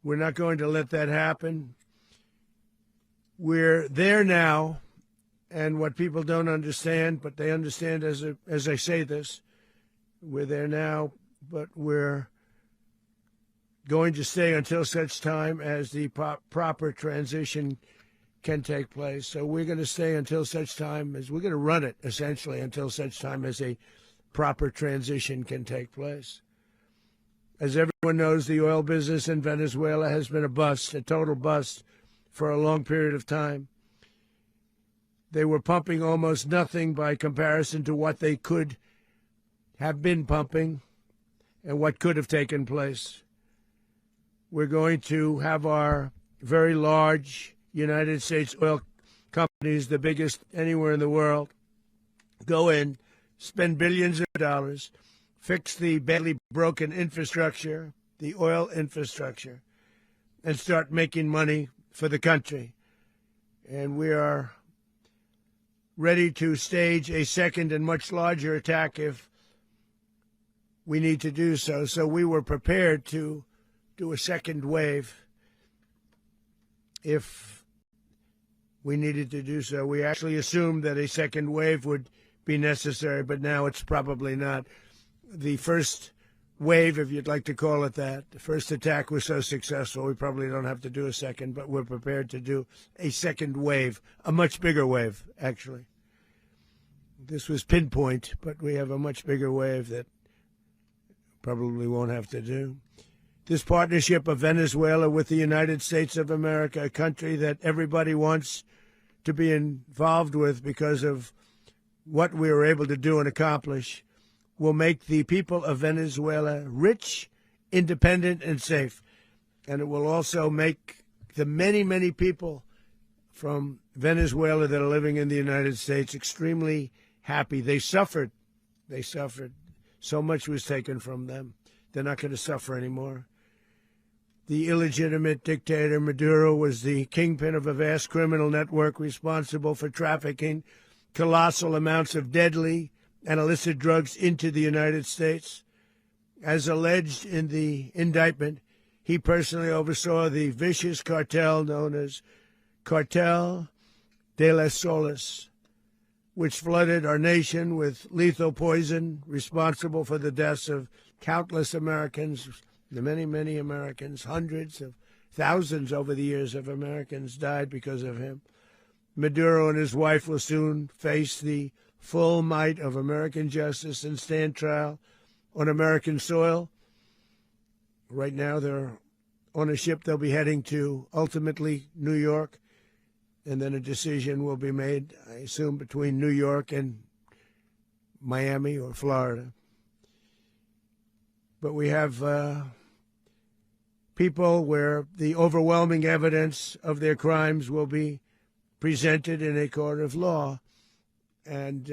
We're not going to let that happen. We're there now, and what people don't understand, but they understand as I say this, we're there now, but we're going to stay until such time as the proper transition can take place. So we're going to stay until such time as we're going to run it, essentially, until such time as a proper transition can take place. As everyone knows, the oil business in Venezuela has been a bust, a total bust, for a long period of time. They were pumping almost nothing by comparison to what they could have been pumping and what could have taken place. We're going to have our very large United States oil companies, the biggest anywhere in the world, go in, spend billions of dollars, fix the badly broken infrastructure, the oil infrastructure, and start making money for the country. And we are ready to stage a second and much larger attack if we need to do so. So we were prepared to do a second wave if we needed to do so. We actually assumed that a second wave would be necessary, but now it's probably not. The first wave, if you'd like to call it that, the first attack was so successful, we probably don't have to do a second, but we're prepared to do a second wave, a much bigger wave, actually. This was pinpoint, but we have a much bigger wave that probably won't have to do. This partnership of Venezuela with the United States of America, a country that everybody wants to be involved with because of what we were able to do and accomplish, will make the people of Venezuela rich, independent, and safe. And it will also make the many, many people from Venezuela that are living in the United States extremely happy. They suffered. They suffered. So much was taken from them. They're not going to suffer anymore. The illegitimate dictator Maduro was the kingpin of a vast criminal network responsible for trafficking colossal amounts of deadly and illicit drugs into the United States. As alleged in the indictment, he personally oversaw the vicious cartel known as Cartel de las Solas, which flooded our nation with lethal poison, responsible for the deaths of countless Americans, the many, many Americans. Hundreds of thousands over the years of Americans died because of him. Maduro and his wife will soon face the full might of American justice and stand trial on American soil. Right now, they're on a ship. They'll be heading to, ultimately, New York, and then a decision will be made, I assume, between New York and Miami or Florida. But we have people where the overwhelming evidence of their crimes will be presented in a court of law. And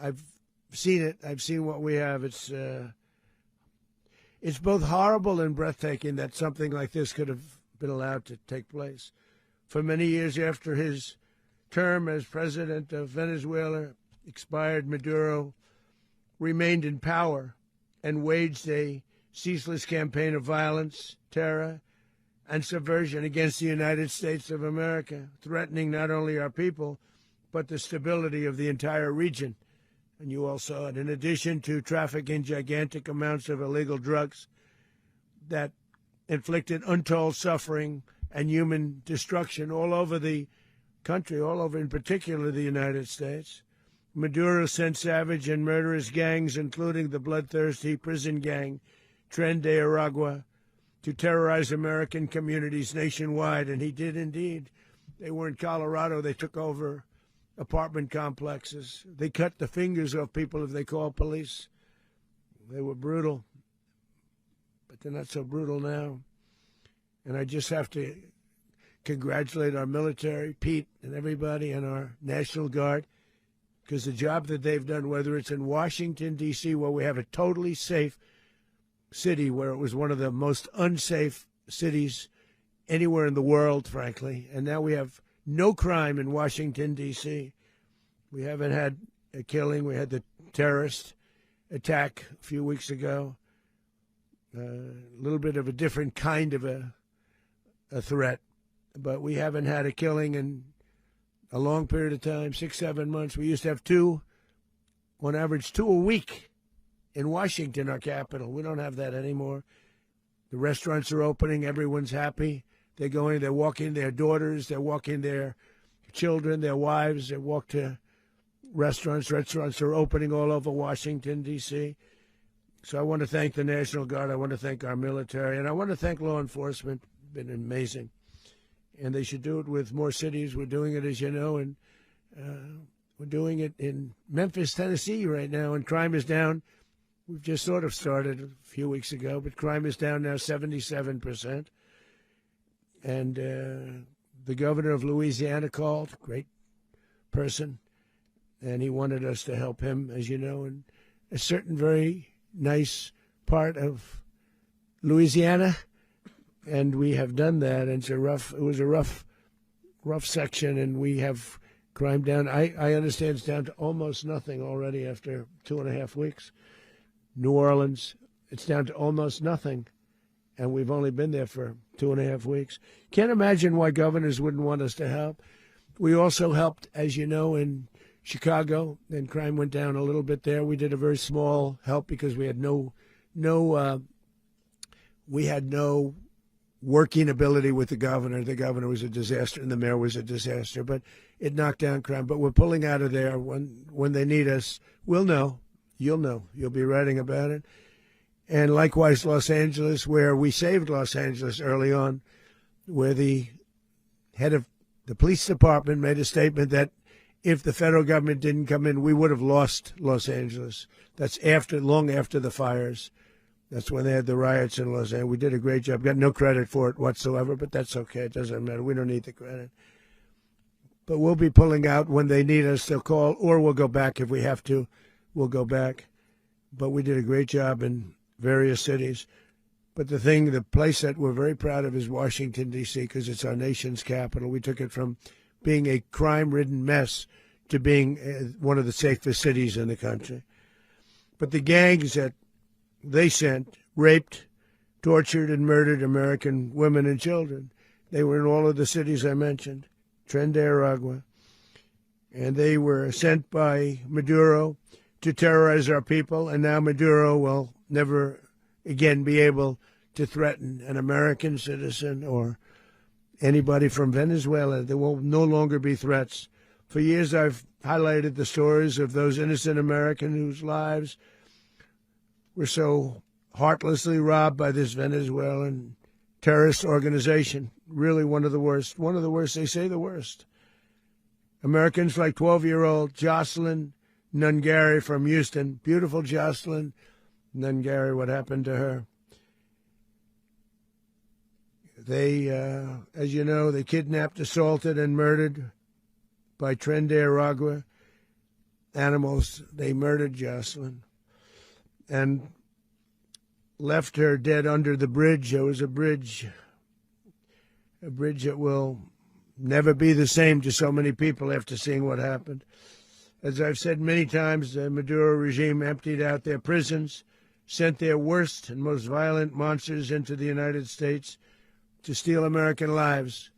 I've seen it. I've seen what we have. It's both horrible and breathtaking that something like this could have been allowed to take place. For many years after his term as president of Venezuela expired, Maduro remained in power and waged a ceaseless campaign of violence, terror, and subversion against the United States of America, threatening not only our people, but the stability of the entire region. And you all saw it. In addition to trafficking gigantic amounts of illegal drugs that inflicted untold suffering and human destruction all over the country, all over, in particular, the United States, Maduro sent savage and murderous gangs, including the bloodthirsty prison gang Tren de Aragua, to terrorize American communities nationwide. And he did indeed. They were in Colorado. They took over apartment complexes. They cut the fingers off people if they called police. They were brutal, but they're not so brutal now. And I just have to congratulate our military, Pete and everybody, and our National Guard, because the job that they've done, whether it's in Washington, D.C., where we have a totally safe city, where it was one of the most unsafe cities anywhere in the world, frankly, and now we have no crime in Washington, D.C. We haven't had a killing. We had the terrorist attack a few weeks ago. A little bit of a different kind of a a threat. But we haven't had a killing in a long period of time, 6-7 months. We used to have two, on average, 2 a week in Washington, our capital. We don't have that anymore. The restaurants are opening. Everyone's happy. They're walking their daughters. They're walking their children, their wives. They walk to restaurants. Restaurants are opening all over Washington, D.C. So I want to thank the National Guard. I want to thank our military. And I want to thank law enforcement. It's been amazing. And they should do it with more cities. We're doing it, as you know, and we're doing it in Memphis, Tennessee right now, and crime is down. We've just sort of started a few weeks ago, but crime is down now 77%. And the governor of Louisiana called, great person, and he wanted us to help him, as you know, in a certain very nice part of Louisiana. And we have done that. And it was a rough section, and we have crime down. I understand it's down to almost nothing already after 2.5 weeks. New Orleans, it's down to almost nothing, and we've only been there for 2.5 weeks. Can't imagine why governors wouldn't want us to help. We also helped, as you know, in Chicago, and crime went down a little bit there. We did a very small help because we had no working ability with the governor. The governor was a disaster, and the mayor was a disaster. But it knocked down crime. But we're pulling out of there. When they need us, we'll know. You'll know. You'll be writing about it. And likewise, Los Angeles, where we saved Los Angeles early on, where the head of the police department made a statement that if the federal government didn't come in, we would have lost Los Angeles. That's long after the fires. That's when they had the riots in Los Angeles. We did a great job. Got no credit for it whatsoever, but that's okay. It doesn't matter. We don't need the credit. But we'll be pulling out when they need us. They'll call, or we'll go back if we have to. We'll go back. But we did a great job in various cities. But the place that we're very proud of is Washington, D.C., because it's our nation's capital. We took it from being a crime-ridden mess to being one of the safest cities in the country. But the gangs that they sent raped, tortured, and murdered American women and children. They were in all of the cities I mentioned, Tren de Aragua. And they were sent by Maduro to terrorize our people, and now Maduro will never again be able to threaten an American citizen or anybody from Venezuela. There will no longer be threats. For years I've highlighted the stories of those innocent Americans whose lives were so heartlessly robbed by this Venezuelan terrorist organization. Really one of the worst. One of the worst, they say the worst. Americans like 12-year-old Jocelyn Nungary from Houston. Beautiful Jocelyn Nungary, what happened to her? They, as you know, they kidnapped, assaulted, and murdered by Tren de Aragua animals. They murdered Jocelyn and left her dead under the bridge. There was a bridge that will never be the same to so many people after seeing what happened. As I've said many times, the Maduro regime emptied out their prisons, sent their worst and most violent monsters into the United States to steal American lives.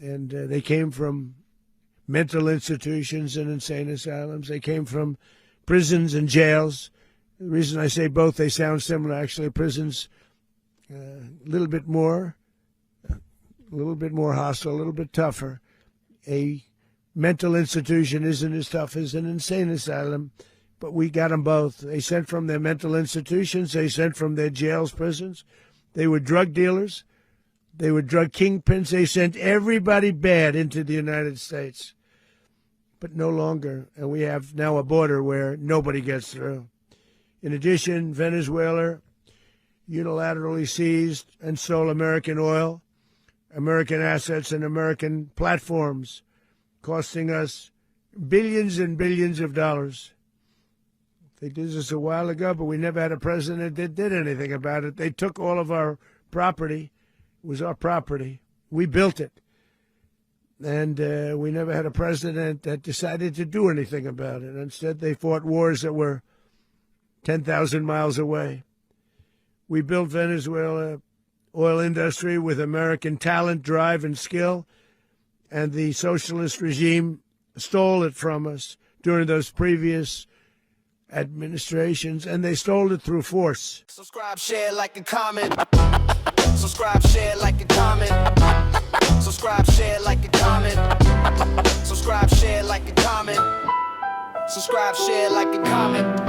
And they came from mental institutions and insane asylums. They came from prisons and jails. The reason I say both, they sound similar. Actually, prisons a little bit more hostile, a little bit tougher. A mental institution isn't as tough as an insane asylum, but we got them both. They sent from their mental institutions. They sent from their jails, prisons. They were drug dealers. They were drug kingpins. They sent everybody bad into the United States, but no longer. And we have now a border where nobody gets through. In addition, Venezuela unilaterally seized and stole American oil, American assets, and American platforms, costing us billions and billions of dollars. They did this a while ago, but we never had a president that did anything about it. They took all of our property. It was our property. We built it. And we never had a president that decided to do anything about it. Instead, they fought wars that were 10,000 miles away. We built Venezuela oil industry with American talent, drive, and skill, and the socialist regime stole it from us during those previous administrations, and they stole it through force. Subscribe, share, like, and comment. Subscribe, share, like, and comment. Subscribe, share, like, and comment. Subscribe, share, like, and comment. Subscribe, share, like, and comment.